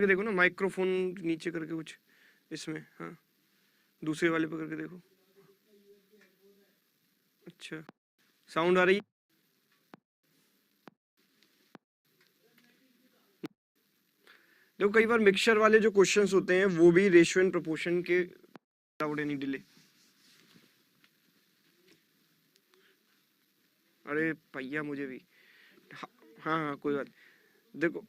देखो ना, माइक्रोफोन नीचे करके कुछ इसमें, हाँ दूसरे वाले पे करके देखो। अच्छा, साउंड आ रही है? देखो कई बार मिक्सचर वाले जो क्वेश्चंस होते हैं वो भी रेशियो एंड प्रोपोर्शन के विदाउट एनी डिले। अरे भैया मुझे भी, हाँ हाँ कोई बात। देखो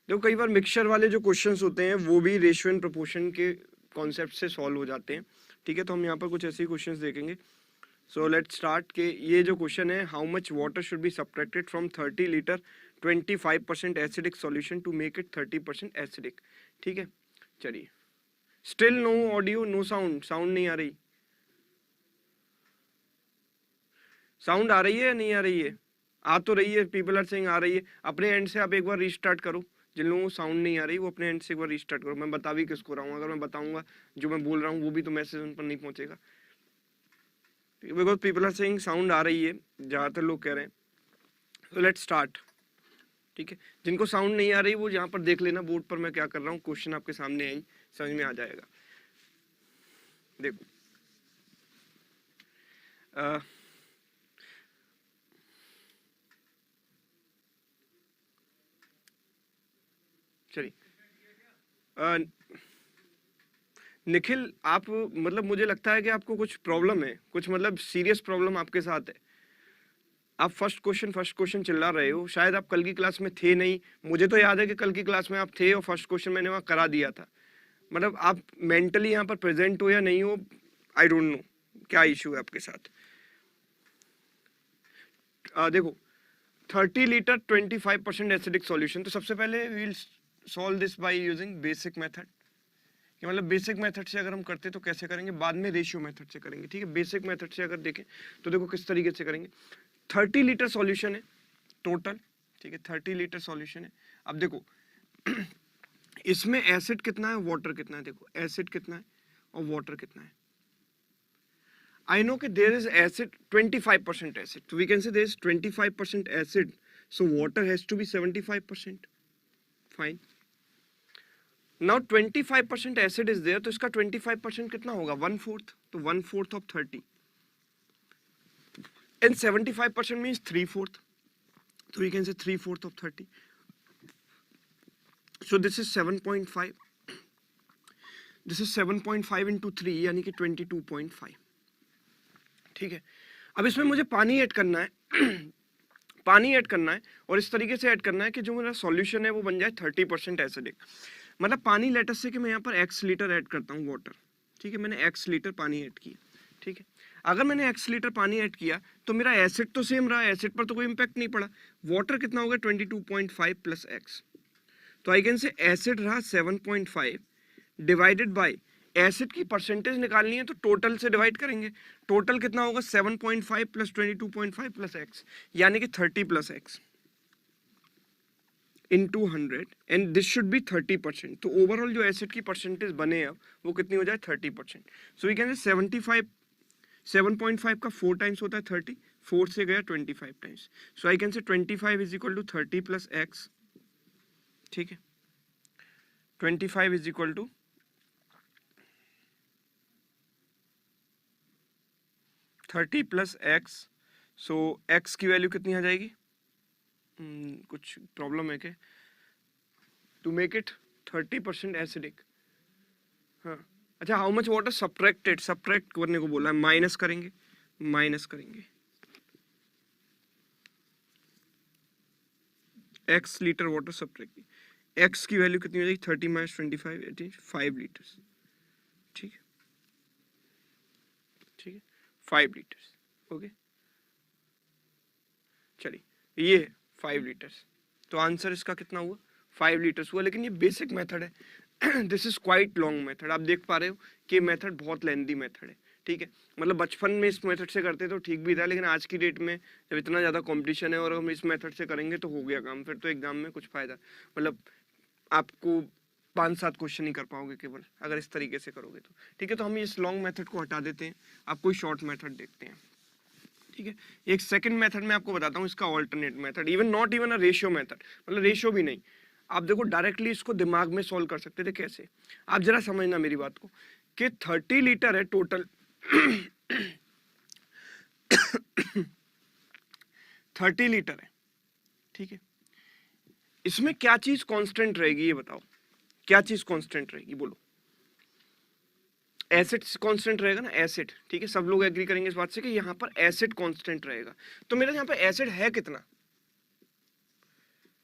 देखो कई बार मिक्सचर वाले जो क्वेश्चंस होते हैं वो भी रेशियो एंड प्रोपोर्शन के कॉन्सेप्ट से सॉल्व हो जाते हैं। ठीक है, तो हम यहाँ पर कुछ ऐसे ही क्वेश्चंस देखेंगे। सो लेट्स स्टार्ट के ये जो क्वेश्चन है, how much water should be subtracted from 30 litre 25% acidic solution to make it 30% acidic. ठीक है, चलिए। Still no audio, no sound, sound नहीं आ रही। साउंड आ रही है या नहीं आ रही है? आ तो रही है, पीपल आर सेइंग आ रही है। अपने एंड से आप एक बार रीस्टार्ट करो। जिन लोगों को साउंड नहीं आ रही वो अपने एंड से एक बार रीस्टार्ट करो। मैं बता भी किसको रहा हूँ, अगर मैं बताऊंगा जो मैं बोल रहा हूँ वो भी तो मैसेज उन पर नहीं पहुंचेगा। Because people are saying sound आ रही है, ज़्यादातर लोग कह रहे हैं। तो लेट्स स्टार्ट। ठीक है, जिनको साउंड नहीं आ रही वो यहाँ पर देख लेना बोर्ड पर मैं क्या कर रहा हूँ। क्वेश्चन आपके सामने है ही, समझ में आ जाएगा। देखो चलिए, निखिल आप मतलब मुझे लगता है कि आपको कुछ प्रॉब्लम है, कुछ मतलब सीरियस प्रॉब्लम आपके साथ है। आप फर्स्ट क्वेश्चन चिल्ला रहे हो, शायद आप कल की क्लास में थे नहीं। मुझे तो याद है कि कल की क्लास में आप थे और फर्स्ट क्वेश्चन मैंने वहाँ करा दिया था। मतलब आप मेंटली यहाँ पर प्रेजेंट हो या नहीं हो, आई डोंट नो क्या इशू है आपके साथ। देखो 30 लीटर 25% एसिडिक सॉल्यूशन, तो सबसे पहले we will solve this by using basic method. कि मतलब बेसिक मेथड से अगर हम करते तो कैसे करेंगे, बाद में रेशियो मेथड से करेंगे। ठीक है, बेसिक मेथड से अगर देखें तो देखो किस तरीके से करेंगे। 30 लीटर सॉल्यूशन है टोटल। ठीक है, 30 लीटर सॉल्यूशन है। अब देखो इसमें एसिड कितना है, वाटर कितना है। देखो एसिड कितना है और वाटर कितना है। I know that there is acid 25% acid, so we can say there is 25% acid, so water has to be 75%. Fine. Now 25% acid is there, तो इसका 25% कितना होगा, 1/4, तो 1/4 of 30 and 75% means 3/4, so we can say 3/4 of 30. So this is 7.5, this is 7.5 into 3 यानी कि 22.5. ठीक है, अब इसमें मुझे पानी ऐड करना है पानी ऐड करना है और इस तरीके से ऐड करना है कि जो मेरा सॉल्यूशन है वो बन जाए 30% एसिडिक। मतलब पानी लेटर से कि मैं यहाँ पर x लीटर ऐड करता हूँ वाटर। ठीक है, मैंने x लीटर पानी ऐड किया। ठीक है, अगर मैंने x लीटर पानी ऐड किया तो मेरा एसिड तो सेम रहा, एसिड पर तो कोई इंपैक्ट नहीं पड़ा। वाटर कितना होगा 22.5 प्लस x, तो आई कैन से एसिड रहा 7.5 डिवाइडेड बाई एसिड की परसेंटेज निकालनी है तो टोटल से डिवाइड करेंगे। टोटल कितना होगा 7.5 प्लस 22.5 प्लस एक्स, यानी कि 30 plus x into 100 and this should be 30%। तो ओवरऑल जो एसिड की परसेंटेज बने अब वो कितनी हो जाए 30%। सो वी कैन से 7.5 का 4 टाइम्स होता है 30, 4 से गया 25 times. So I can say 25 is equal to 30 plus x. ठीक है, 25 is equal to 30 plus x. सो एक्स की वैल्यू कितनी आ जाएगी, कुछ प्रॉब्लम है क्या, टू मेक इट 30% एसिडिक। हाँ अच्छा, how much water subtracted, subtract करने को बोला है, माइनस करेंगे, माइनस करेंगे x litre water subtract, x की वैल्यू कितनी हो जाएगी 30 माइनस 25 इट इज 5 लीटर्स। ठीक है, ठीक है 5 लीटर्स। ओके चलिए, ये 5 लीटर्स, तो आंसर इसका कितना हुआ 5 लीटर्स हुआ। लेकिन ये बेसिक मेथड है this is quite long method. आप देख पा रहे हो कि मेथड बहुत लेंदी मेथड है। ठीक है, मतलब बचपन में इस मेथड से करते तो ठीक भी था, लेकिन आज की डेट में जब इतना ज़्यादा कंपटीशन है और हम इस मेथड से करेंगे तो हो गया काम, फिर तो एग्जाम में कुछ फायदा, मतलब आपको 5-7 क्वेश्चन ही कर पाओगे केवल अगर इस तरीके से करोगे तो। ठीक है, तो हम इस लॉन्ग मेथड को हटा देते हैं, आप कोई शॉर्ट मेथड देखते हैं। ठीक है, एक सेकंड मेथड में आपको बताता हूँ, इसका alternate method, even not even a ratio method, मतलब रेशियो भी नहीं, आप देखो डायरेक्टली इसको दिमाग में सॉल्व कर सकते थे। कैसे? आप जरा समझना मेरी बात को कि 30 लीटर है टोटल 30 लीटर है, ठीक है। इसमें क्या चीज कांस्टेंट रहेगी ये बताओ, क्या चीज कांस्टेंट रहेगी बोलो? एसिड कांस्टेंट रहेगा ना, एसिड, ठीक है। सब लोग एग्री करेंगे इस बात से कि यहाँ पर एसिड कांस्टेंट रहेगा। तो मेरा यहाँ पर एसिड है कितना?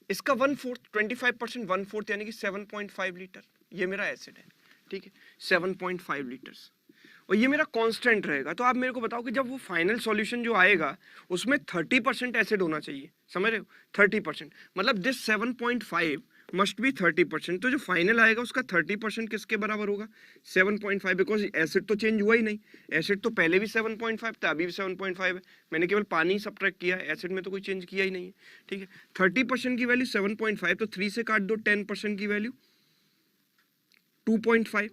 इसका 1/4, 25%, 1/4 यानी कि 7.5 लीटर ये मेरा एसिड है, ठीक है, 7.5 लीटर्स। और ये मेरा कांस्टेंट रहेगा। तो आप मेरे को बताओ कि जब वो फाइनल सॉल्यूशन जो आएगा उसमें 30% एसिड होना चाहिए, समझ रहे हो? 30%, मतलब दिस 7.5 मस्ट बी 30%। तो जो फाइनल आएगा उसका 30% किसके बराबर होगा? 7.5, बिकॉज एसिड तो चेंज हुआ ही नहीं। एसिड तो पहले भी 7.5 था, अभी भी 7.5 है। मैंने केवल पानी सब्ट्रैक्ट किया है, एसिड में तो कोई चेंज किया ही नहीं है, ठीक है। 30% की वैल्यू 7.5, तो 3 से काट दो 10% की वैल्यू 2.5,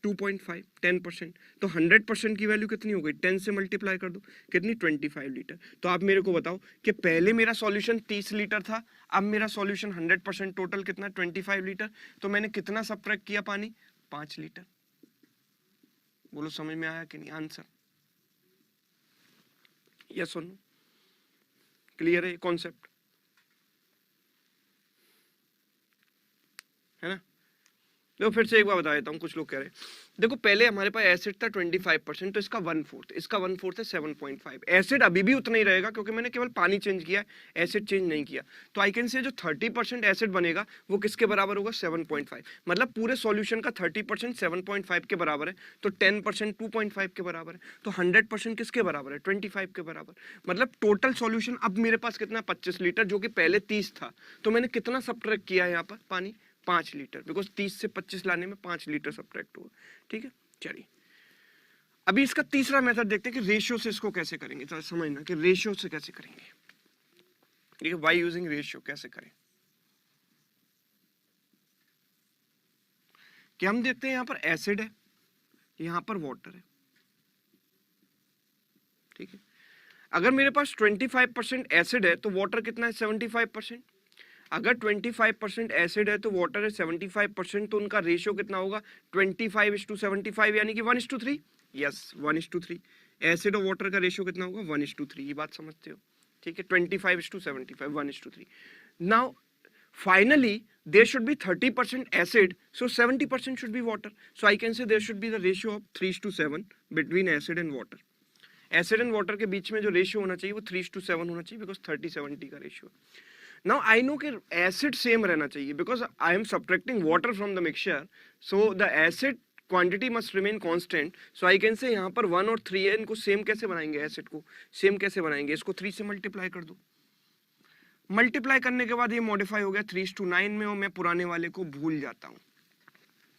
2.5, 10%। तो 100% की वैल्यू कितनी हो गई? 10 से मल्टीप्लाई कर दो, कितनी? 25 लीटर। तो आप मेरे को बताओ कि पहले मेरा सॉल्यूशन 30 लीटर था, अब मेरा सॉल्यूशन 100% टोटल कितना? 25 लीटर। तो मैंने कितना सब्ट्रैक्ट किया? पानी 5 लीटर। बोलो समझ में आया कि नहीं? आंसर यस और नो? क्लियर है कॉन्सेप्ट, है ना? देखो फिर से एक बार बता देता हूँ, कुछ लोग कह रहे हैं देखो पहले हमारे पास एसिड था 25%, तो इसका 1/4, इसका 1/4 है 7.5। एसिड अभी भी उतना ही रहेगा क्योंकि मैंने केवल पानी चेंज किया है, एसिड चेंज नहीं किया। तो आई कैन से जो 30% एसिड बनेगा वो किसके बराबर होगा? 7.5। मतलब पूरे सॉल्यूशन का 30% 7.5 के बराबर है, तो 10% 2.5 के बराबर है। तो 100% किसके बराबर है? 25 के बराबर। मतलब टोटल सॉल्यूशन अब मेरे पास कितना? 25 लीटर, जो कि पहले 30 था। तो मैंने कितना सब्ट्रैक्ट किया है यहाँ पर? पानी 5 लीटर, बिकॉज 30 से 25 लाने में 5 लीटर सब्ट्रैक्ट हुआ, ठीक है। चलिए अभी इसका तीसरा मेथड देखते हैं कि रेशियो से इसको कैसे करेंगे। तो समझना कि रेशियो से कैसे करेंगे, ठीक है, बाय यूजिंग रेशियो कैसे करें। कि हम देखते हैं यहाँ पर एसिड है, यहाँ पर वाटर है, ठीक है। अगर मेरे पास 25% एसिड है तो वाटर कितना है? 75%। अगर 25% एसिड है तो वाटर है 75%, तो उनका रेशियो कितना होगा? 25:75, यानी कि 1:3। यस, 1:3। एसिड और वाटर का रेशियो कितना होगा? 1:3। ये बात समझते हो, ठीक है। 25:75, 1:3। Now finally there should be 30% acid, so 70% should be water. So I can say there should be the ratio of 3:7 between acid and water. Acid and water के बीच में जो रेशियो होना चाहिए वो 3:7 होना चाहिए, बिकॉज 30:70 का रेशियो। नाउ आई नो कि एसिड सेम रहना चाहिए because I am subtracting water from the mixture, so the acid quantity must remain constant. So I can से यहाँ पर 1 और 3 है, इनको सेम कैसे बनाएंगे? एसिड को सेम कैसे बनाएंगे? इसको 3 से मल्टीप्लाई कर दो। मल्टीप्लाई करने के बाद ये मॉडिफाई हो गया 3:9 में, और मैं पुराने वाले को भूल जाता हूँ,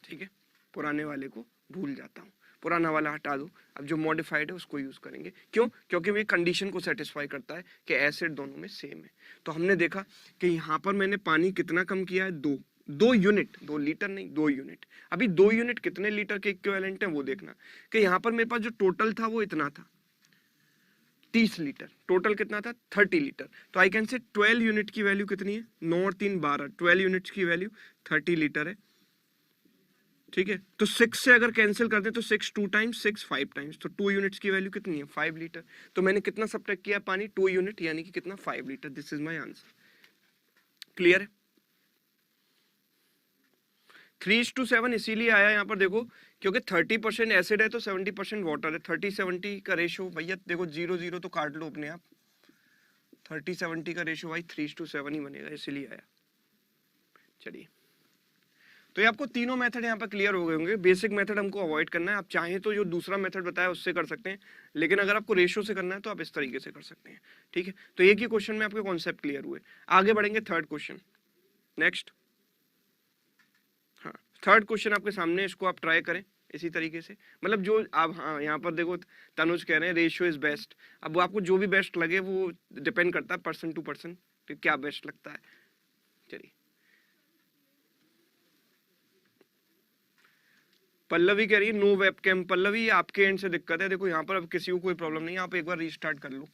ठीक है, पुराने वाले को भूल जाता हूँ, पुराना वाला हटा दो। अब जो मॉडिफाइड है उसको यूज करेंगे। क्यों? क्योंकि वो कंडीशन को सेटिस्फाई करता है कि एसिड दोनों में सेम है। तो हमने देखा कि यहाँ पर मैंने पानी कितना कम किया है? 2 यूनिट, 2 लीटर नहीं, 2 यूनिट। अभी 2 यूनिट कितने लीटर के इक्विवेलेंट है वो देखना कि यहाँ पर मेरे पास जो टोटल था वो इतना था, 30 लीटर। टोटल कितना था? 30 लीटर। तो आई कैन से 12 यूनिट की वैल्यू कितनी है? 9 और 3 12, 12 यूनिट्स की वैल्यू 30 लीटर है, ठीक है। तो 6 से अगर कैंसिल कर दे तो 6 2 टाइम्स, 6 5 टाइम्स, तो 2 यूनिट्स की वैल्यू कितनी है? 5 लीटर। तो मैंने कितना सब्ट्रैक्ट किया? पानी 2 यूनिट, यानी कि कितना? 5 litre. This is my answer. Clear है? 3:7 इसीलिए आया यहाँ पर, देखो क्योंकि 30% एसिड है तो 70% वाटर है। 30:70 का रेशियो भैया देखो, 0 0 तो काट लो अपने आप। 30:70 का रेशियो भाई 3:7 ही बनेगा, इसीलिए आया। चलिए तो ये आपको तीनों मेथड यहाँ पर क्लियर हो गए होंगे। बेसिक मेथड हमको अवॉइड करना है। आप चाहें तो जो दूसरा मेथड बताया उससे कर सकते हैं, लेकिन अगर आपको रेशियो से करना है तो आप इस तरीके से कर सकते हैं, ठीक है। तो एक ही क्वेश्चन में आपके कॉन्सेप्ट क्लियर हुए। आगे बढ़ेंगे थर्ड क्वेश्चन। नेक्स्ट, हाँ थर्ड क्वेश्चन आपके सामने, इसको आप ट्राई करें इसी तरीके से। मतलब जो आप, हाँ यहाँ पर देखो तनुज कह रहे हैं रेशियो इज बेस्ट। अब वो आपको जो भी बेस्ट लगे वो डिपेंड करता है पर्सन टू पर्सन, क्या बेस्ट लगता है। चलिए पल्लवी कह रही है नो वेबकैम। पल्लवी आपके एंड से दिक्कत है, देखो यहाँ पर अब किसी को कोई प्रॉब्लम नहीं है, आप एक बार रीस्टार्ट कर लो।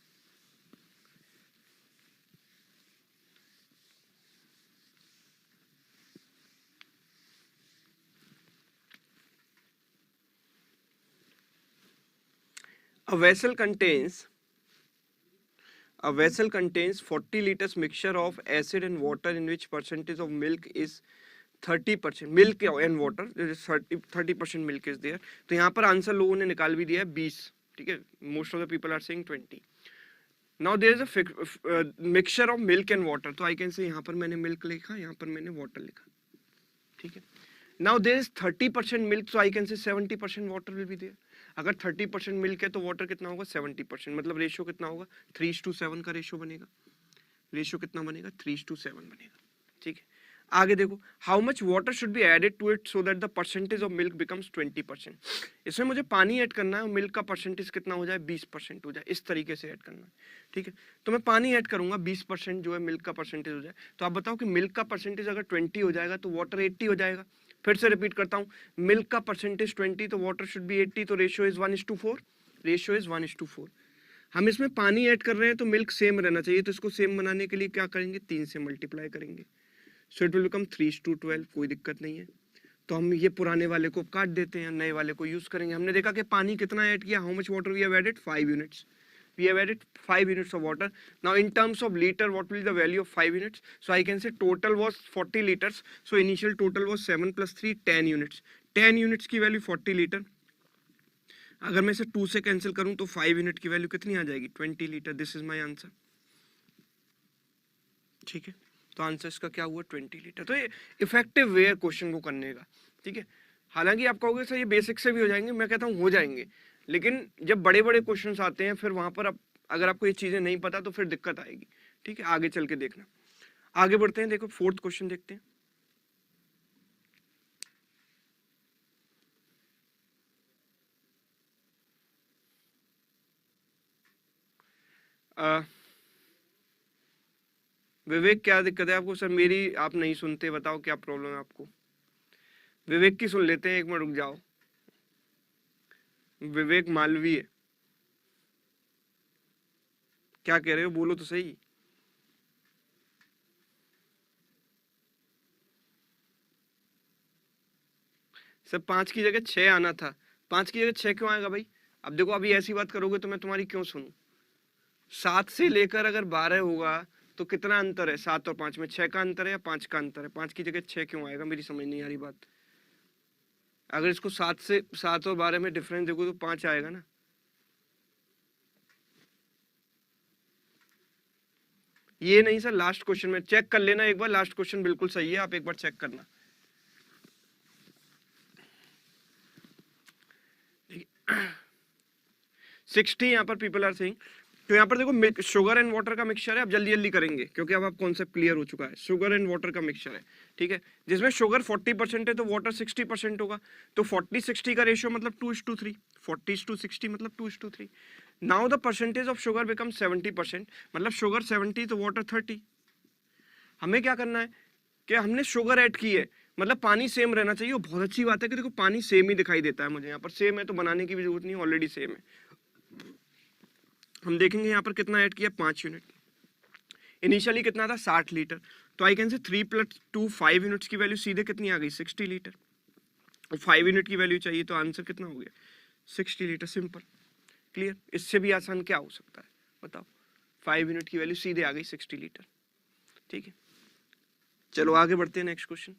A vessel contains 40 liters mixture of acid and water in which percentage of milk is 30%. Milk and water 30% milk is there. तो यहाँ पर आंसर लोगों ने निकाल भी दिया है 20. ठीक है, most of the people are saying 20. Now there is a mixture of milk and water. तो आई कैन से यहाँ पर मैंने मिल्क लिखा, यहाँ पर मैंने वाटर लिखा. ठीक है, now there is 30% milk, so I can say 70% water will be there. अगर 30% मिल्क है तो वाटर कितना होगा 70%, मतलब रेशियो कितना होगा 3:7 का रेशियो बनेगा. रेशियो कितना बनेगा 3:7 बनेगा. ठीक है, आगे देखो, how much water should be added to it so that the percentage of milk becomes 20%. इसमें मुझे पानी ऐड करना है और मिल्क का परसेंटेज कितना हो जाए 20% हो जाए, इस तरीके से ऐड करना है. ठीक है, तो मैं पानी ऐड करूंगा 20% जो है मिल्क का परसेंटेज हो जाए. तो आप बताओ कि मिल्क का परसेंटेज अगर 20 हो जाएगा तो वाटर 80 हो जाएगा. फिर से रिपीट करता हूँ, मिल्क का परसेंटेज 20 तो वाटर शुड बी 80, तो रेशियो इज 1:4. Ratio is 1:4. हम इसमें पानी ऐड कर रहे हैं तो मिल्क सेम रहना चाहिए, तो इसको सेम बनाने के लिए क्या करेंगे 3 से मल्टीप्लाई करेंगे. So it will become 3:12. कोई दिक्कत नहीं है. तो हम ये पुराने वाले को काट देते हैं, नए वाले को यूज करेंगे. हमने देखा कि पानी कितना ऐड किया, how much water we have added 5 units. We have added 5 units of water. Now in terms of liter, what will be the value of 5 units? So I can say total was 40 liters. So initial total was 7 plus 3, 10 units. 10 units की value 40 litre. अगर मैं इसे 2 से cancel करूं तो 5 unit की value कितनी आ जाएगी 20 litre. This is my answer. ठीक है, तो आंसर इसका क्या हुआ 20 लीटर. तो ये इफेक्टिव वे है क्वेश्चन को करने का. ठीक है, हालांकि आप कहोगे सर ये बेसिक से भी हो जाएंगे, मैं कहता हूँ हो जाएंगे, लेकिन जब बड़े बड़े क्वेश्चंस आते हैं फिर वहां पर अगर आपको ये चीजें नहीं पता तो फिर दिक्कत आएगी. ठीक है, आगे चल के देखना. आगे बढ़ते हैं, देखो 4th क्वेश्चन देखते हैं. विवेक क्या दिक्कत है आपको? सर मेरी आप नहीं सुनते, बताओ क्या प्रॉब्लम है आपको. विवेक की सुन लेते हैं, एक मिनट रुक जाओ. विवेक मालवीय, क्या कह रहे हो, बोलो तो सही. सर 5 की जगह 6 आना था. 5 की जगह 6 क्यों आएगा भाई? अब देखो, अभी ऐसी बात करोगे तो मैं तुम्हारी क्यों सुनूं. 7 से लेकर अगर 12 होगा तो कितना अंतर है 7 और 5 में? 6 का अंतर है या 5 का अंतर है? 5 की जगह 6 क्यों आएगा, मेरी समझ नहीं आ रही बात. अगर इसको 7 और 12 में डिफरेंस देखो तो 5 आएगा ना. ये नहीं सर, लास्ट क्वेश्चन में चेक कर लेना एक बार. लास्ट क्वेश्चन बिल्कुल सही है, आप एक बार चेक करना. 60 यहाँ पर पीपल आर सेइंग. तो यहाँ पर देखो शुगर एंड वाटर का मिक्सचर है. अब जल्दी जल्दी करेंगे क्योंकि अब आप कॉन्सेप्ट क्लियर हो चुका है. शुगर एंड वाटर का मिक्सचर है. ठीक है, जिसमें शुगर 40% है तो वाटर 60% होगा. तो 40-60 का रेशियो मतलब 2:3. 40:60 मतलब 2:3. Now the percentage of sugar become 70%, मतलब शुगर 70 तो वाटर 30. हमें क्या करना है कि हमने शुगर ऐड की है, मतलब पानी सेम रहना चाहिए. बहुत अच्छी बात है कि देखो पानी सेम ही दिखाई देता है मुझे. यहाँ पर सेम है तो बनाने की भी जरूरत नहीं, ऑलरेडी सेम है. हम देखेंगे यहाँ पर कितना ऐड किया 5 यूनिट. इनिशियली कितना था 60 लीटर. तो आई कैन से 3 + 2 5 यूनिट्स की वैल्यू सीधे कितनी आ गई 60 लीटर. और 5 यूनिट की वैल्यू चाहिए तो आंसर कितना हो गया 60 लीटर. Simple, clear. इससे भी आसान क्या हो सकता है बताओ. 5 यूनिट की वैल्यू सीधे आ गई 60 लीटर. ठीक है, चलो आगे बढ़ते हैं. Next question.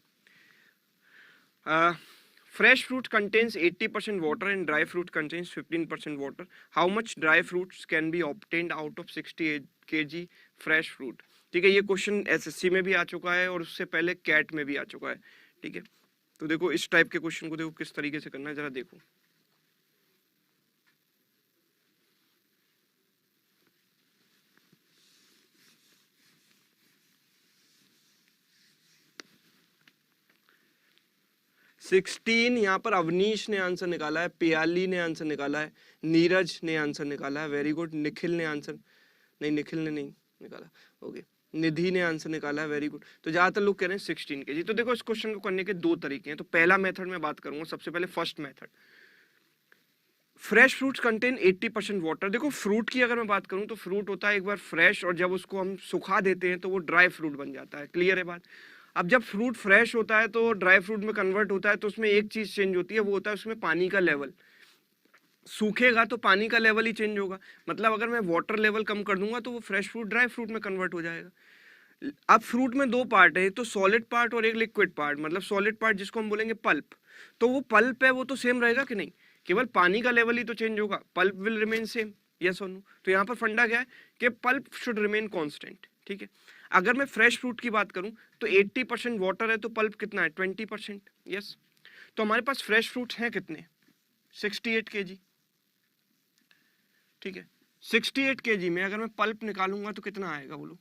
Fresh fruit contains 80% water and dry fruit contains 15% water. How much dry fruits can be obtained out of 60 kg fresh fruit? ठीक है, ये क्वेश्चन एसएससी में भी आ चुका है और उससे पहले कैट में भी आ चुका है. ठीक है, तो देखो इस टाइप के क्वेश्चन को देखो किस तरीके से करना है, जरा देखो. सिक्सटीन यहाँ पर अवनीश ने आंसर निकाला है, पियाली ने आंसर निकाला है, नीरज ने आंसर निकाला है. Very good. निखिल ने आंसर निखिल ने नहीं निकाला. ओके, निधि ने आंसर निकाला है. Very good. तो ज्यादातर लोग कह रहे हैं 16 kg. तो देखो इस क्वेश्चन को करने के 2 तरीके हैं. तो पहला मेथड में बात करूंगा. सबसे पहले first method, fresh fruits contain 80% water. देखो फ्रूट की अगर मैं बात करूं तो फ्रूट होता है एक बार फ्रेश, और जब उसको हम सुखा देते हैं तो वो ड्राई फ्रूट बन जाता है. क्लियर है बात. अब जब फ्रूट फ्रेश होता है तो ड्राई फ्रूट में कन्वर्ट होता है तो उसमें एक चीज चेंज होती है, वो होता है उसमें पानी का लेवल. सूखेगा तो पानी का लेवल ही चेंज होगा, मतलब अगर मैं वाटर लेवल कम कर दूंगा तो वो फ्रेश फ्रूट ड्राई फ्रूट में कन्वर्ट हो जाएगा। अब फ्रूट में दो पार्ट है, तो सॉलिड पार्ट और एक लिक्विड पार्ट। मतलब सॉलिड पार्ट जिसको हम बोलेंगे पल्प, तो वो पल्प है वो तो सेम रहेगा कि नहीं, केवल पानी का लेवल ही तो चेंज होगा, pulp will remain same, yes और नो। तो यहाँ पर फंडा क्या है कि पल्प शुड रिमेन कांस्टेंट, ठीक है। अगर मैं फ्रेश फ्रूट की बात करूं तो 80% वाटर है, तो पल्प कितना है 20%, यस। तो हमारे पास फ्रेश फ्रूट्स हैं कितने, 68 kg, ठीक है। 68 kg में अगर मैं पल्प निकालूंगा तो कितना आएगा बोलो,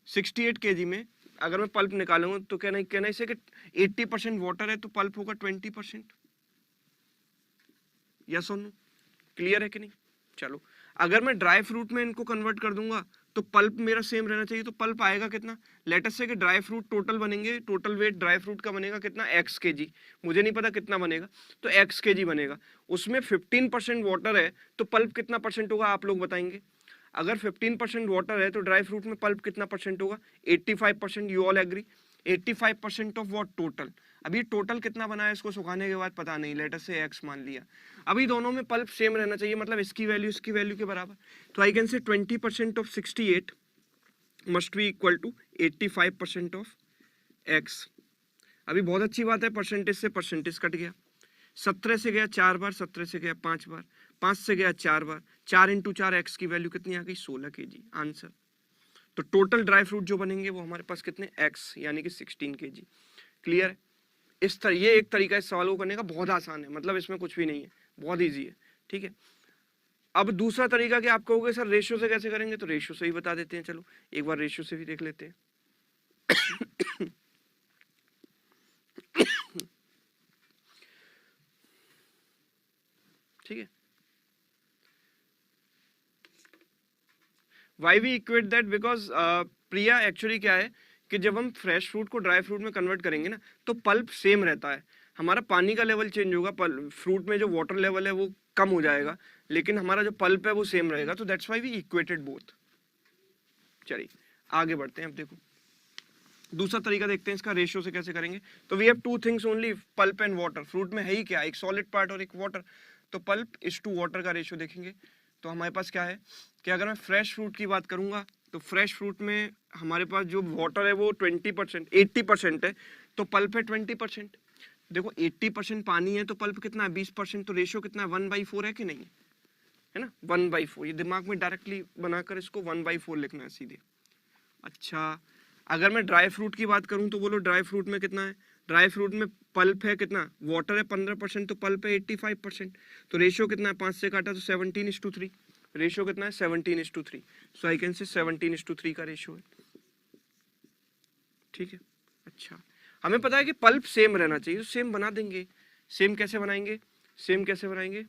68 kg में अगर मैं पल्प निकालूंगा तो कहना इसे कि 80% वाटर है तो पल्प होगा 20%, यस और नो, क्लियर है कि नहीं। चलो अगर मैं ड्राई फ्रूट में इनको कन्वर्ट कर दूंगा तो पल्प मेरा सेम रहना चाहिए, तो पल्प आएगा कितना, लेट अस से कि ड्राई फ्रूट टोटल बनेंगे, टोटल वेट ड्राई फ्रूट का बनेगा कितना x kg, मुझे नहीं पता कितना बनेगा, तो x kg बनेगा, उसमें 15% वाटर है तो पल्प कितना परसेंट होगा आप लोग बताएंगे। अगर 15% वाटर है तो ड्राई फ्रूट में पल्प कितना परसेंट होगा, 85%, you all agree, 85% of what, total. अभी टोटल कितना बना है इसको सुखाने के बाद पता नहीं, लेट अस से x मान लिया। अभी दोनों में पल्प सेम रहना चाहिए, मतलब इसकी वैल्यू के बराबर, तो I can say 20% of 68 must be equal to 85% of x। अभी बहुत अच्छी बात है, परसेंटेज से परसेंटेज कट गया, 17 से गया 4 बार, 17 से गया 5 बार, 5 से गया 4 बार, 4 इंटू 4 x की वैल्यू कितनी आ गई 16 kg, आंसर। तो टोटल ड्राई फ्रूट जो बनेंगे वो हमारे पास कितने x यानी कि 16 kg, क्लियर है। ये एक तरीका इस सवाल को करने का, बहुत आसान है, मतलब इसमें कुछ भी नहीं है, बहुत इजी है, ठीक है। अब दूसरा तरीका कि आप कहोगे सर रेशियो से कैसे करेंगे, तो रेशियो से ही बता देते हैं, चलो एक बार रेशियो से भी देख लेते हैं। ठीक है, why we equate that, because Priya actually क्या है कि जब हम फ्रेश फ्रूट को ड्राई फ्रूट में कन्वर्ट करेंगे ना तो पल्प सेम रहता है, हमारा पानी का लेवल चेंज होगा, फ्रूट में जो वाटर लेवल है वो कम हो जाएगा, लेकिन हमारा जो पल्प है वो सेम रहेगा, तो that's why we equated both. चलिए आगे बढ़ते हैं। अब देखो दूसरा तरीका देखते हैं इसका, रेशियो से कैसे करेंगे। तो we have two things only, pulp and water. Fruit में है ही क्या, एक सॉलिड पार्ट और एक वाटर, तो पल्प इज टू वाटर का रेशियो देखेंगे। तो हमारे पास क्या है कि अगर मैं फ्रेश फ्रूट की बात करूंगा तो फ्रेश फ्रूट में हमारे पास जो वाटर है वो 20%, 80% है, तो पल्प है 20%। देखो 80% पानी है तो पल्प कितना है 20%, तो रेशियो कितना है 1/4 है कि नहीं है ना, 1/4। ये दिमाग में डायरेक्टली बनाकर इसको 1/4 लिखना है सीधे। अच्छा अगर मैं ड्राई फ्रूट की बात करूं तो बोलो ड्राई फ्रूट में कितना है, ड्राई फ्रूट में पल्प है कितना, वाटर है 15%, तो पल्प है 85%, तो रेशियो कितना है 5 से काटा तो 17:3, रेशियो कितना है 17:3, सो आई कैन से 17:3 का रेशियो है, ठीक है। अच्छा हमें पता है कि पल्प सेम रहना चाहिए, तो सेम बना देंगे। सेम कैसे बनाएंगे, सेम कैसे बनाएंगे,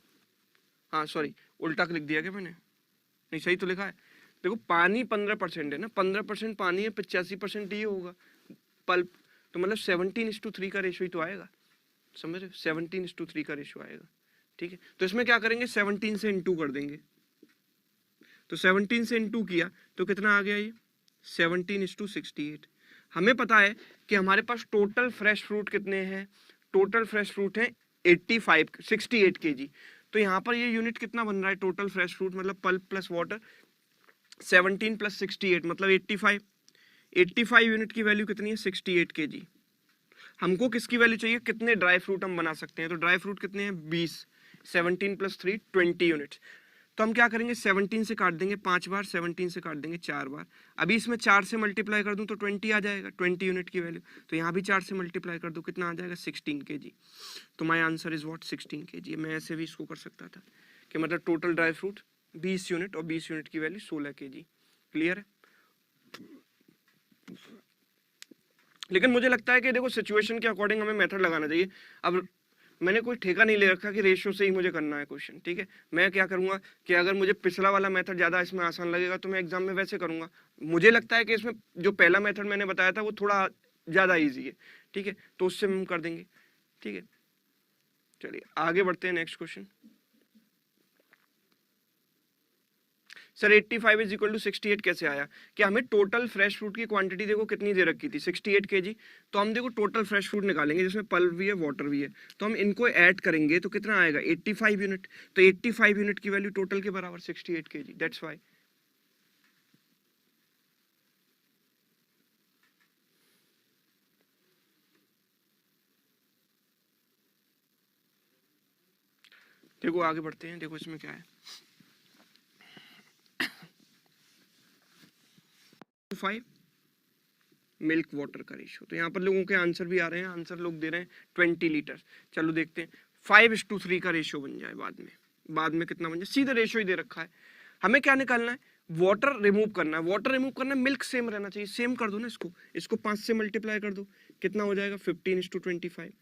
हाँ सॉरी उल्टा लिख दिया क्या मैंने, नहीं सही तो लिखा है। देखो पानी 15% है ना, 15% पानी है, 85% ये होगा पल्प, तो मतलब 17:3 का रेशियो ही तो आएगा, समझ रहे हो, 17:3 का रेशियो आएगा, ठीक है। तो इसमें क्या करेंगे 17 से इंटू कर देंगे, तो 17 से इंटू किया तो कितना आ गया ये 17:68। हमें पता है कि हमारे पास टोटल फ्रेश फ्रूट कितने हैं, टोटल फ्रेश फ्रूट है 68 kg, तो यहाँ पर ये यूनिट कितना बन रहा है टोटल फ्रेश फ्रूट, मतलब पल्प प्लस वाटर 17 + 68 मतलब 85, 85 यूनिट की वैल्यू कितनी है 68 kg। हमको किसकी वैल्यू चाहिए, कितने ड्राई फ्रूट हम बना सकते हैं, तो ड्राई फ्रूट कितने हैं 20, 17 + 3 20 यूनिट्स। तो हम क्या करेंगे 17 से काट देंगे 5 बार, 17 से काट देंगे 4 बार, अभी इसमें 4 से मल्टीप्लाई कर दूं तो 20 आ जाएगा, 20 यूनिट की वैल्यू, तो यहाँ भी 4 से मल्टीप्लाई कर दूं कितना आ जाएगा 16 kg। तो my answer is what 16 kg। मैं ऐसे भी इसको कर सकता था कि मतलब टोटल ड्राई फ्रूट 20 यूनिट और 20 यूनिट की वैल्यू 16 kg, क्लियर है। लेकिन मुझे लगता है कि देखो सिचुएशन के अकॉर्डिंग हमें मेथड लगाना चाहिए। अब मैंने कोई ठेका नहीं ले रखा कि रेशियो से ही मुझे करना है क्वेश्चन, ठीक है। मैं क्या करूंगा कि अगर मुझे पिछला वाला मेथड ज़्यादा इसमें आसान लगेगा तो मैं एग्जाम में वैसे करूंगा। मुझे लगता है कि इसमें जो पहला मेथड मैंने बताया था वो थोड़ा ज़्यादा ईजी है, ठीक है, तो उससे हम कर देंगे, ठीक है। चलिए आगे बढ़ते हैं next question. Sir 85 is equal to 68 कैसे आया? कि हमें टोटल फ्रेश फ्रूट की क्वांटिटी देखो कितनी दे रखी थी, 68 kg। तो हम देखो टोटल फ्रेश फ्रूट निकालेंगे जिसमें पल्प भी है वाटर भी है, तो हम इनको ऐड करेंगे तो कितना आएगा 85 यूनिट। तो 85 यूनिट की वैल्यू टोटल के बराबर 68 kg, दैट्स वाई। देखो आगे बढ़ते हैं, देखो इसमें क्या है, 5 मिल्क वाटर का रेशियो। तो यहाँ पर लोगों के आंसर भी आ रहे हैं, आंसर लोग दे रहे हैं 20 लीटर। चलो देखते हैं 5:3 का रेशियो बन जाए बाद में कितना बन जाए, सीधा रेशियो ही दे रखा है। हमें क्या निकालना है, वाटर रिमूव करना है। वाटर रिमूव करना है, मिल्क सेम रहना चाहिए, सेम कर दो ना इसको 5 से मल्टीप्लाई कर दो, कितना हो जाएगा 15:25।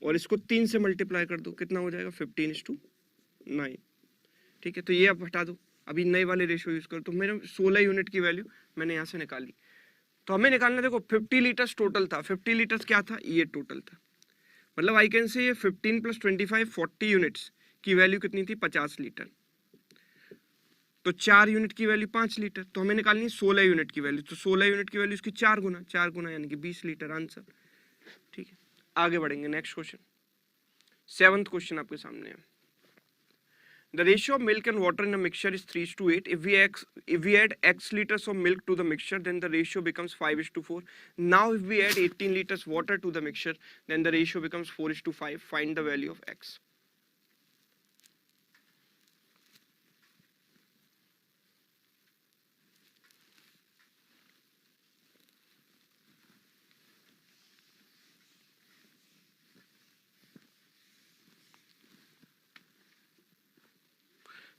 और इसको 3 से मल्टीप्लाई कर दो, कितना हो जाएगा 15:9। ठीक है, तो ये आप हटा दो, अभी नए वाले रेशियो यूज करो। तो मेरे 16 यूनिट की वैल्यू मैंने यहाँ से निकाली। तो हमें निकालना, देखो 50 लीटर्स टोटल था, 50 लीटर्स क्या था, ये टोटल था। मतलब आई कैन से ये 15 + 25 40 यूनिट्स की वैल्यू कितनी थी 50 लीटर। तो 4 यूनिट की वैल्यू 5 लीटर। तो हमें निकालनी है 16 यूनिट की वैल्यू। तो 16 यूनिट की वैल्यू इसकी 4 गुना यानी कि 20 लीटर आंसर। ठीक है, आगे बढ़ेंगे, नेक्स्ट क्वेश्चन, 7th क्वेश्चन आपके सामने है। The ratio of milk and water in a mixture is 3:8. If we add x liters of milk to the mixture, then the ratio becomes 5:4. Now if we add 18 liters water to the mixture, then the ratio becomes 4:5. Find the value of x.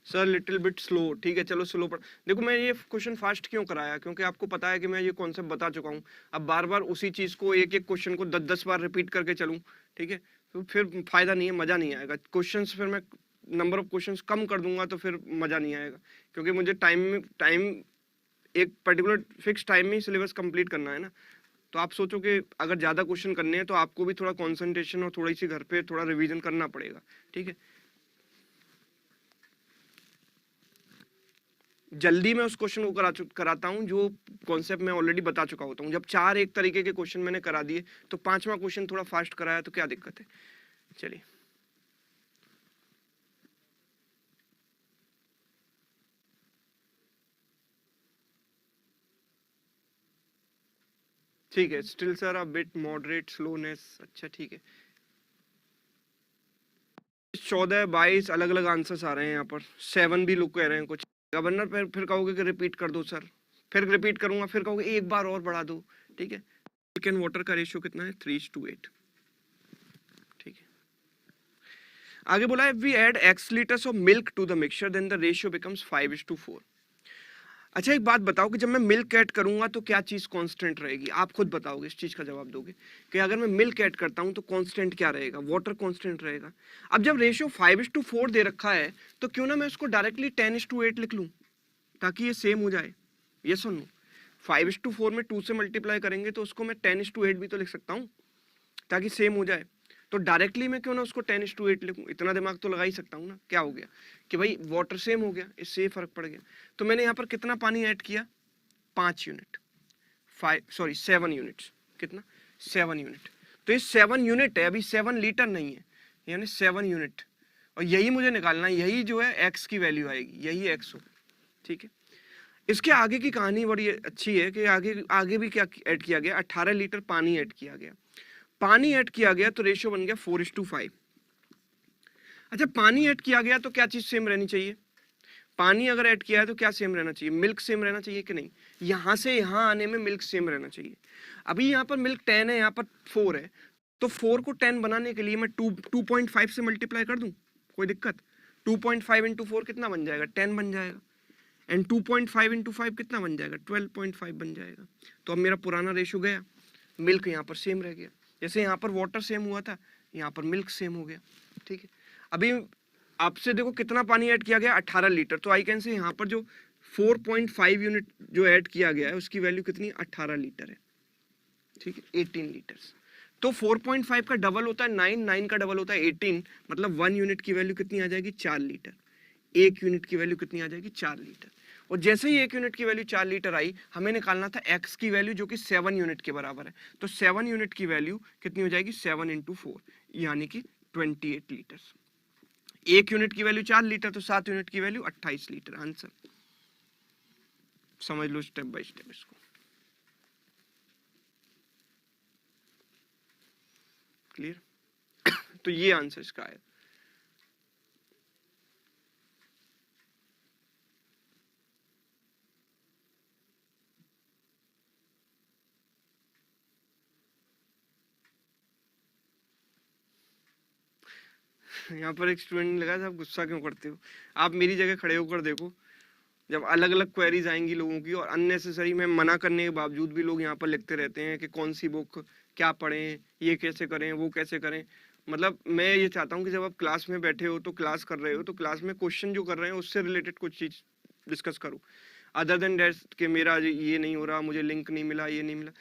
Sir little bit slow, ठीक है चलो slow पढ़। देखो मैं ये question fast क्यों कराया, क्योंकि आपको पता है कि मैं ये कॉन्सेप्ट बता चुका हूँ। अब बार बार उसी चीज को एक एक क्वेश्चन को 10-10 बार रिपीट करके चलूं, ठीक है, तो फिर फायदा नहीं है, मजा नहीं आएगा। क्वेश्चंस फिर मैं नंबर ऑफ क्वेश्चंस कम कर दूंगा तो फिर मजा नहीं आएगा, क्योंकि मुझे टाइम एक पर्टिकुलर फिक्स टाइम में सिलेबस कंप्लीट करना है ना। तो आप सोचो कि अगर ज्यादा क्वेश्चन करने हैं तो आपको भी थोड़ा कॉन्सेंट्रेशन और थोड़ी सी घर पे थोड़ा रिविजन करना पड़ेगा, ठीक है। जल्दी मैं उस क्वेश्चन को कराता हूं जो कॉन्सेप्ट मैं ऑलरेडी बता चुका होता हूं। जब 4 एक तरीके के क्वेश्चन मैंने करा दिए तो 5वां क्वेश्चन थोड़ा फास्ट कराया तो क्या दिक्कत है। चलिए ठीक है, still sir a bit moderate slowness, अच्छा ठीक है। 14, 22 अलग अलग आंसर्स आ रहे हैं यहाँ पर, 7 भी लोग कह रहे हैं कुछ। गवर्नर फिर कहोगे कि रिपीट कर दो सर, फिर रिपीट करूंगा, फिर कहोगे एक बार और बढ़ा दो, ठीक है। मिल्क एंड वाटर का रेशियो कितना है 3:8, ठीक है। आगे बोला है we add x litres of milk to the mixture then the ratio becomes 5:4। अच्छा एक बात बताओ कि जब मैं मिल्क ऐड करूंगा तो क्या चीज कांस्टेंट रहेगी, आप खुद बताओगे, इस चीज का जवाब दोगे कि अगर मैं मिल्क ऐड करता हूं तो कांस्टेंट क्या रहेगा, वाटर कांस्टेंट रहेगा। अब जब रेशियो 5:4 दे रखा है तो क्यों ना मैं उसको डायरेक्टली 10:8 लिख लूं ताकि ये सेम हो जाए। ये सुन लो, 5:4 में 2 से मल्टीप्लाई करेंगे तो उसको मैं 10:8 भी तो लिख सकता हूँ ताकि सेम हो जाए। तो डायरेक्टली मैं क्यों ना उसको 10:8 लिखूं, इतना दिमाग तो लगा ही सकता हूँ ना। क्या हो गया कि भाई वाटर सेम हो गया, इससे फर्क पड़ गया। तो मैंने यहाँ पर कितना पानी ऐड किया 5 यूनिट, 7 यूनिट्स, कितना 7 यूनिट। तो ये 7 यूनिट है, अभी 7 लीटर नहीं है, यानी 7 यूनिट। और यही मुझे निकालना है, यही जो है एक्स की वैल्यू आएगी, यही एक्स हो, ठीक है। इसके आगे की कहानी बड़ी अच्छी है कि आगे भी क्या ऐड किया गया, 18 लीटर पानी ऐड किया गया। पानी ऐड किया गया तो रेशियो बन गया 4:5। अच्छा पानी ऐड किया गया तो क्या चीज सेम रहनी चाहिए, पानी अगर ऐड किया है तो क्या सेम रहना चाहिए, मिल्क सेम रहना चाहिए कि नहीं। यहां से यहां आने में मिल्क सेम रहना चाहिए। अभी यहाँ पर मिल्क 10 है, यहाँ पर 4 है, तो 4 को 10 बनाने के लिए मैं 2.5 से मल्टीप्लाई कर दूं, कोई दिक्कत। 2.5 × 4 कितना बन जाएगा 10 बन जाएगा, एंड 2.5 × 5 कितना बन जाएगा 12.5 बन जाएगा। तो अब मेरा पुराना रेशियो गया, मिल्क यहाँ पर सेम रह गया। जैसे यहाँ पर वाटर सेम हुआ था, यहाँ पर मिल्क सेम हो गया, ठीक है। अभी आपसे देखो कितना पानी ऐड किया गया 18 लीटर, तो आई कैन से यहाँ पर जो 4.5 यूनिट जो ऐड किया गया है उसकी वैल्यू कितनी 18 लीटर है, ठीक है, 18 लीटर्स। तो 4.5 का डबल होता है 9, 9 का डबल होता है 18, मतलब 1 यूनिट की वैल्यू कितनी आ जाएगी 4 लीटर। एक यूनिट की वैल्यू कितनी आ जाएगी 4 लीटर। और जैसे ही एक यूनिट की वैल्यू 4 लीटर आई, हमें निकालना था x की वैल्यू जो कि 7 यूनिट के बराबर है। तो 7 यूनिट की वैल्यू कितनी हो जाएगी 7 × 4 यानी कि 28 लीटर। एक यूनिट की वैल्यू 4 लीटर तो 7 यूनिट की वैल्यू 28 लीटर। आंसर समझ लो स्टेप बाय स्टेप इसको। क्लियर? तो ये आंसर इसका है। यहाँ पर एक स्टूडेंट ने लगा, आप गुस्सा क्यों करते हो? आप मेरी जगह खड़े होकर देखो, जब अलग अलग क्वेरीज आएंगी लोगों की और अननेसेसरी मैं मना करने के बावजूद भी लोग यहाँ पर लिखते रहते हैं कि कौन सी बुक, क्या पढ़ें, ये कैसे करें, वो कैसे करें। मतलब मैं ये चाहता हूँ कि जब आप क्लास में बैठे हो तो क्लास कर रहे हो तो क्लास में क्वेश्चन जो कर रहे हैं उससे रिलेटेड कुछ चीज डिस्कस करो। अदर देन दैट कि मेरा ये नहीं हो रहा, मुझे लिंक नहीं मिला, ये नहीं मिला,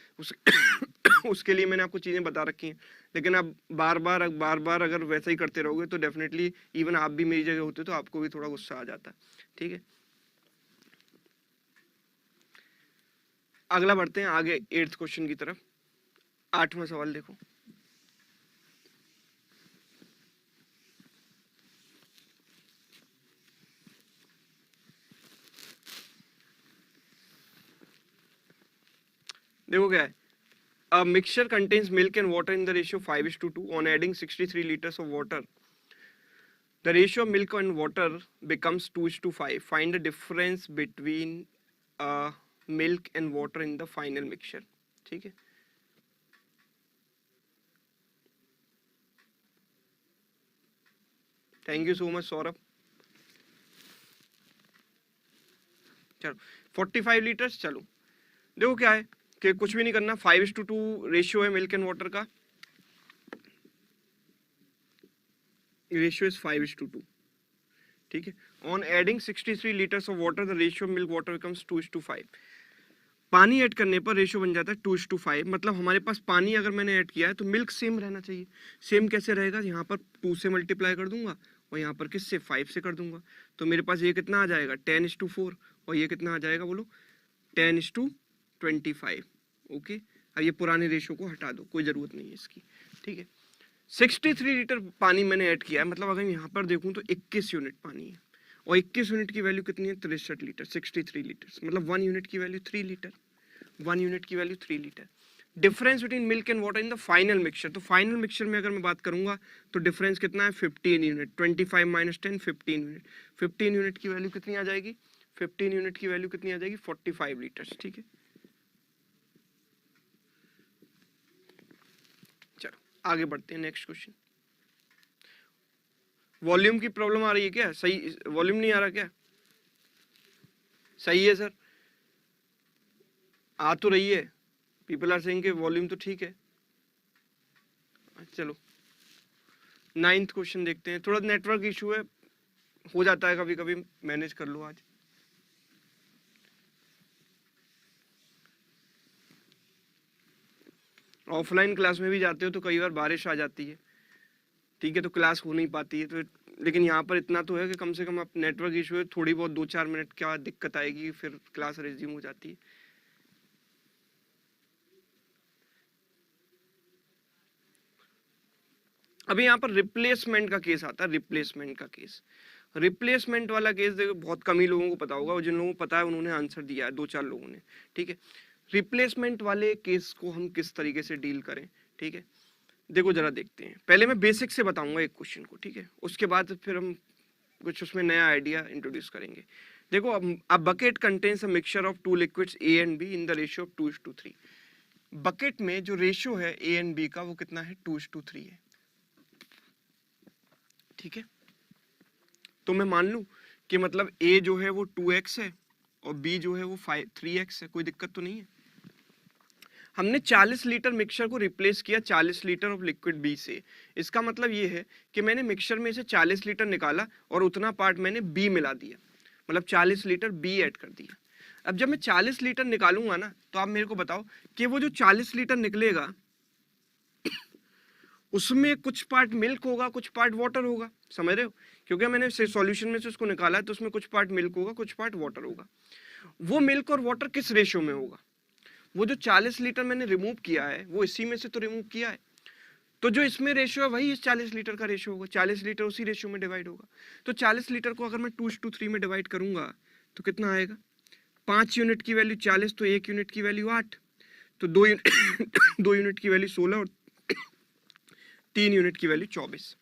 उसके लिए मैंने आपको चीजें बता रखी हैं। लेकिन आप बार बार अगर वैसा ही करते रहोगे तो डेफिनेटली इवन आप भी मेरी जगह होते तो आपको भी थोड़ा गुस्सा आ जाता। ठीक है, अगला बढ़ते हैं आगे 8th क्वेश्चन की तरफ। 8वां सवाल देखो। देखो क्या है, a mixture contains milk and water in the ratio 5:2. On adding 63 liters of water, the ratio of milk and water becomes 2:5. Find the difference between milk and water in the final mixture. ठीक है, thank you so much Saurabh. चलो 45 litres. चलो देखो क्या है कि कुछ भी नहीं करना, 5:2 रेशियो है मिल्क एंड वाटर का, रेशियो इज 5:2। ठीक है, on adding 63 litres of water the ratio of milk water becomes 2:5। पानी ऐड करने पर रेशियो बन जाता है 2:5। मतलब हमारे पास पानी अगर मैंने ऐड किया है तो मिल्क सेम रहना चाहिए। सेम कैसे रहेगा, यहाँ पर 2 से मल्टीप्लाई कर दूंगा और यहाँ पर किससे 5 से कर दूंगा। तो मेरे पास ये कितना आ जाएगा 10:4 और ये कितना आ जाएगा बोलो 10:25। ओके, अब ये पुराने रेशियो को हटा दो, कोई जरूरत नहीं है इसकी। ठीक है, 63 लीटर पानी मैंने ऐड किया है, मतलब अगर यहाँ पर देखूं तो 21 यूनिट पानी है और 21 यूनिट की वैल्यू कितनी है 63 लीटर। 63 लीटर मतलब 1 यूनिट की वैल्यू 3 लीटर। 1 यूनिट की value 3 litre. Difference between milk and water in the final mixture, तो फाइनल मिक्सचर में अगर मैं बात करूंगा तो डिफरेंस कितना है 15 यूनिट। 25 - 10 15 यूनिट। 15 यूनिट की वैल्यू कितनी आ जाएगी, 15 यूनिट की वैल्यू कितनी आ जाएगी 45 लीटर्स। ठीक है, चलो आगे बढ़ते हैं नेक्स्ट क्वेश्चन। वॉल्यूम की प्रॉब्लम आ रही है क्या? सही वॉल्यूम नहीं आ रहा क्या? सही है सर, आ तो रही है। पीपल आर सेइंग कि वॉल्यूम तो ठीक है। चलो 9th क्वेश्चन देखते हैं। थोड़ा नेटवर्क इशू है, हो जाता है कभी कभी, मैनेज कर लो आज। ऑफलाइन क्लास में भी जाते हो तो कई बार बारिश आ जाती है, ठीक है, तो क्लास हो नहीं पाती है। तो लेकिन यहाँ पर इतना तो है कि कम से कम आप नेटवर्क इशू है, थोड़ी बहुत 2-4 मिनट क्या दिक्कत आएगी, फिर क्लास रिज्यूम हो जाती है। अभी यहाँ पर रिप्लेसमेंट का केस आता है। रिप्लेसमेंट का केस, रिप्लेसमेंट वाला केस देखो बहुत कम ही लोगों को पता होगा, और जिन लोगों को पता है उन्होंने आंसर दिया है, 2-4 लोगों ने। ठीक है, रिप्लेसमेंट वाले केस को हम किस तरीके से डील करें। ठीक है, देखो जरा देखते हैं। पहले मैं बेसिक से बताऊंगा एक क्वेश्चन को, ठीक है, उसके बाद फिर हम कुछ उसमें नया आइडिया इंट्रोड्यूस करेंगे। देखो, a bucket contains a mixture of 2 liquids A and B in the ratio of 2:3। Bucket में जो रेशियो है A एंड B का वो कितना है 2:3 है। ठीक है, तो मैं मान लूं कि मतलब A जो है वो 2x है और B जो है वो 3x है, कोई दिक्कत तो नहीं है। हमने 40 लीटर मिक्सचर को रिप्लेस किया 40 लीटर ऑफ लिक्विड बी से। इसका मतलब ये है कि मैंने मिक्सचर में से 40 लीटर निकाला और उतना पार्ट मैंने बी मिला दिया, मतलब 40 लीटर बी ऐड कर दिया। अब जब मैं 40 लीटर निकालूंगा ना, तो आप मेरे को बताओ कि वो जो 40 लीटर निकलेगा उसमें कुछ पार्ट मिल्क होगा, कुछ पार्ट वाटर होगा, समझ रहे हो? क्योंकि मैंने सॉल्यूशन में से उसको निकाला है, तो उसमें कुछ पार्ट मिल्क होगा, कुछ पार्ट वाटर होगा। वो मिल्क और वाटर किस रेशियो में होगा? वो जो 40 लीटर मैंने रिमूव किया है वो इसी में से तो रिमूव किया है, तो जो इसमें रेशियो है वही इस 40 लीटर का रेशियो होगा, 40 लीटर उसी रेशियो में डिवाइड होगा। तो 40 लीटर को अगर मैं 2:3 में डिवाइड करूंगा तो कितना आएगा? 5 यूनिट की वैल्यू 40, तो 1 यूनिट की वैल्यू 8, तो 2 2 यूनिट की वैल्यू 16 और 3 यूनिट की वैल्यू 24,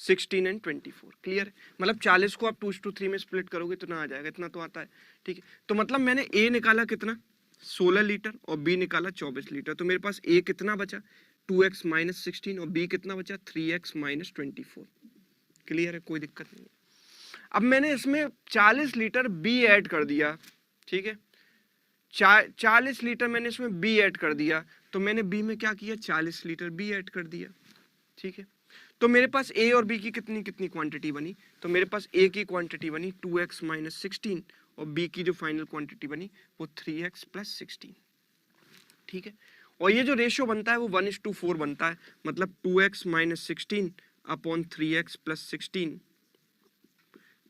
16 एंड 24। क्लियर? मतलब 40 को आप 2:3 में स्प्लिट करोगे तो ना आ जाएगा, इतना तो आता है। ठीक है, तो मतलब मैंने ए निकाला कितना? 16 लीटर और बी निकाला 24 लीटर, तो मेरे पास ए कितना बचा? 2x माइनस 16, और बी कितना बचा? 3x minus 24। क्लियर है? कोई दिक्कत नहीं है। अब मैंने इसमें 40 लीटर बी ऐड कर दिया, ठीक है, 40 लीटर मैंने इसमें बी ऐड कर दिया, तो मैंने बी में क्या किया? 40 लीटर बी ऐड कर दिया। ठीक है, तो मेरे पास ए और बी की कितनी कितनी क्वांटिटी बनी? तो मेरे पास ए की क्वांटिटी बनी 2x माइनस 16, और बी की जो फाइनल क्वांटिटी बनी वो 3x प्लस 16। ठीक है, और ये जो रेशियो बनता है वो 1:4 बनता है, मतलब 2x minus 16 upon 3x plus 16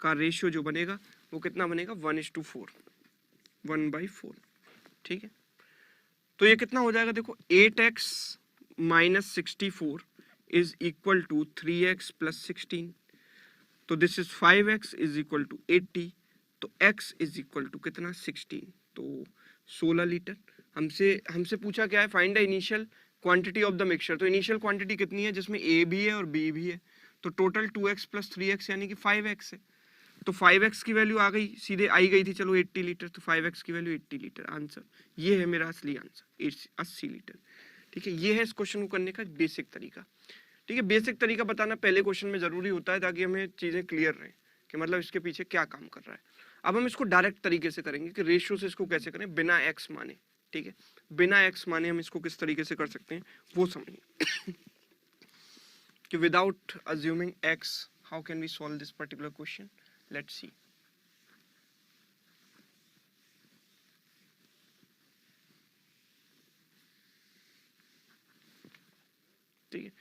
का रेशियो जो बनेगा वो कितना बनेगा? 1:4, 1/4। ठीक है, तो ये कितना हो जाएगा? देखो, 8x minus 64 is equal to 3x plus 16, तो this is 5x is equal to 80, तो x इज इक्वल टू कितना? 16, तो 16 लीटर। हमसे पूछा क्या है? Find the initial quantity of the mixture. तो इनिशियल क्वांटिटी कितनी है? जिसमें a भी है और b भी है, तो टोटल 2x प्लस 3x यानी कि 5x है, तो 5x की वैल्यू आ गई, सीधे आई गई थी, चलो 80 लीटर, तो 5x की वैल्यू 80 लीटर। आंसर ये है मेरा असली आंसर, 80 लीटर। ठीक है, ये है इस क्वेश्चन को करने का बेसिक तरीका। ठीक है, बेसिक तरीका बताना पहले क्वेश्चन में जरूरी होता है ताकि हमें चीजें क्लियर रहे कि मतलब इसके पीछे क्या काम कर रहा है। अब हम इसको डायरेक्ट तरीके से करेंगे कि रेशियो से इसको कैसे करें बिना एक्स माने। ठीक है, बिना एक्स माने हम इसको किस तरीके से कर सकते हैं वो समझिए कि without assuming x how can we solve this particular question. Let's see. ठीक है,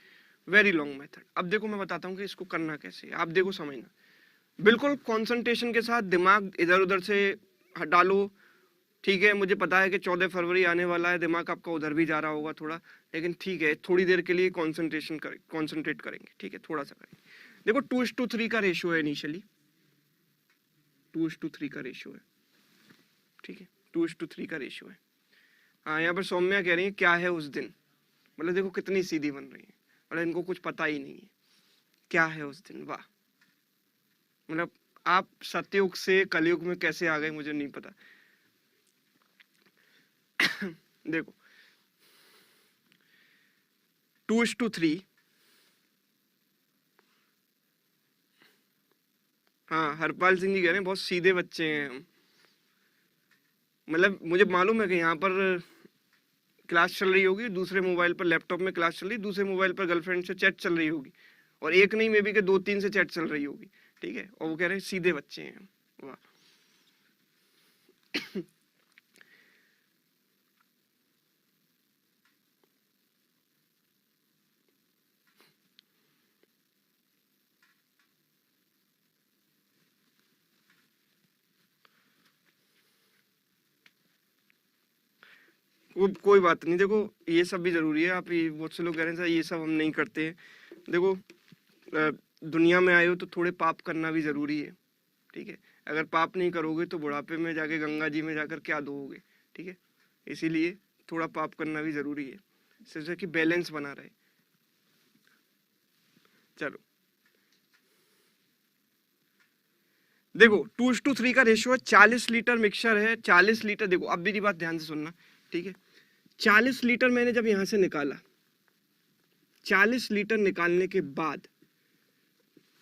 वेरी लॉन्ग मेथड। अब देखो मैं बताता हूँ कि इसको करना कैसे है। आप देखो, समझना, बिल्कुल कंसंट्रेशन के साथ, दिमाग इधर उधर से डालो। ठीक है, मुझे पता है कि 14 फरवरी आने वाला है, दिमाग आपका उधर भी जा रहा होगा थोड़ा, लेकिन ठीक है, थोड़ी देर के लिए कंसंट्रेट करेंगे। ठीक है, थोड़ा सा करेंगे। देखो 2:3 का रेशियो है, इनिशियली 2:3 का रेशियो है। ठीक है, 2:3 का रेशियो है। हाँ, यहाँ पर सौम्या कह रही है क्या है उस दिन, मतलब देखो कितनी सीधी बन रही है, मतलब इनको कुछ पता ही नहीं है क्या है उस दिन। वाह, मतलब आप सतयुग से कलयुग में कैसे आ गए मुझे नहीं पता। देखो 2:3, हाँ, हरपाल सिंह जी कह रहे हैं बहुत सीधे बच्चे हैं हम। मतलब मुझे मालूम है कि यहाँ पर क्लास चल रही होगी, दूसरे मोबाइल पर, लैपटॉप में क्लास चल रही, दूसरे मोबाइल पर गर्लफ्रेंड से चैट चल रही होगी, और एक नहीं मे बी के 2-3 से चैट चल रही होगी। ठीक है, और वो कह रहे हैं सीधे बच्चे हैं हम। वाह। कोई बात नहीं, देखो ये सब भी जरूरी है। आप ये बहुत से लोग कह रहे हैं सर ये सब हम नहीं करते हैं। देखो दुनिया में आए हो तो थोड़े पाप करना भी जरूरी है। ठीक है, अगर पाप नहीं करोगे तो बुढ़ापे में जाके गंगा जी में जाकर क्या दोगे। ठीक है, इसीलिए थोड़ा पाप करना भी जरूरी है, सिर्फ कि बैलेंस बना रहे। चलो देखो 2:3 का रेशियो है, 40 लीटर मिक्सचर है, 40 लीटर। देखो अब मेरी बात ध्यान से सुनना। ठीक है, 40 लीटर मैंने जब यहां से निकाला, 40 लीटर निकालने के बाद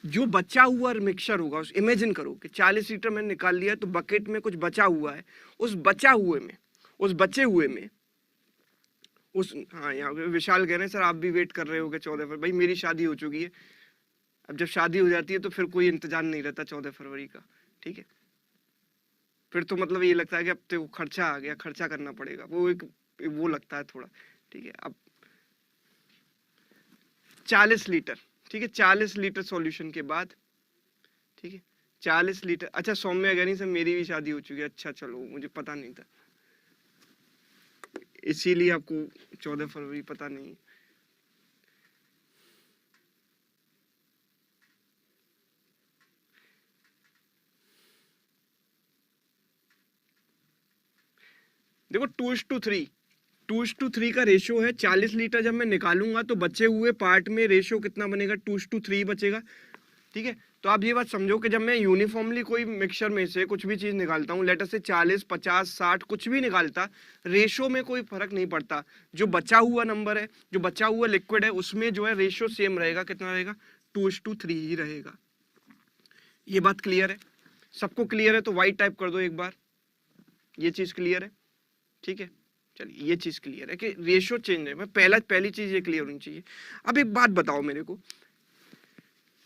जो बचा हुआ मिक्सचर होगा, उस इमेजिन करो कि 40 लीटर मैंने निकाल लिया, तो बकेट में कुछ बचा हुआ है, उस बचा हुए में, उस बचे हुए में उस, हाँ यहाँ विशाल कह रहे हैं सर आप भी वेट कर रहे होगे 14 फरवरी। भाई मेरी शादी हो चुकी है, अब जब शादी हो जाती है तो फिर कोई इंतजार नहीं रहता 14 फरवरी का। ठीक है, फिर तो मतलब ये लगता है कि अब तो खर्चा आ गया, खर्चा करना पड़ेगा, वो एक वो लगता है थोड़ा। ठीक है, अब 40 लीटर, ठीक है, 40 लीटर सॉल्यूशन के बाद, ठीक है 40 लीटर। अच्छा सौम्य अग्रणी से मेरी भी शादी हो चुकी है, अच्छा चलो मुझे पता नहीं था, इसीलिए आपको 14 फरवरी पता नहीं। देखो 2:3, 2:3 का रेशियो है। 40 लीटर जब मैं निकालूंगा तो बचे हुए पार्ट में रेशियो कितना बनेगा, 2:3 बचेगा, ठीक है। तो आप ये बात समझो कि जब मैं यूनिफॉर्मली कोई मिक्सचर में से कुछ भी चीज निकालता हूँ, लेटर से 40, 50, 60 कुछ भी निकालता, रेशियो में कोई फर्क नहीं पड़ता। जो बचा हुआ नंबर है, जो बचा हुआ लिक्विड है, उसमें जो है रेशियो सेम रहेगा, कितना रहेगा, 2:3 ही रहेगा। ये बात क्लियर है, सबको क्लियर है तो वाइट टाइप कर दो एक बार, ये चीज क्लियर है, ठीक है। चलिए ये चीज क्लियर है कि रेशियो चेंज है, मैं पहली चीज ये क्लियर होनी चाहिए। अब एक बात बताओ मेरे को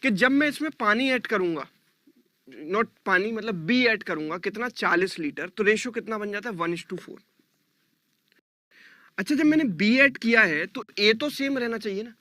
कि जब मैं इसमें पानी ऐड करूंगा, नॉट पानी मतलब बी ऐड करूंगा, कितना 40 लीटर, तो रेशियो कितना बन जाता है 1:4। अच्छा जब मैंने बी ऐड किया है तो ए तो सेम रहना चाहिए ना,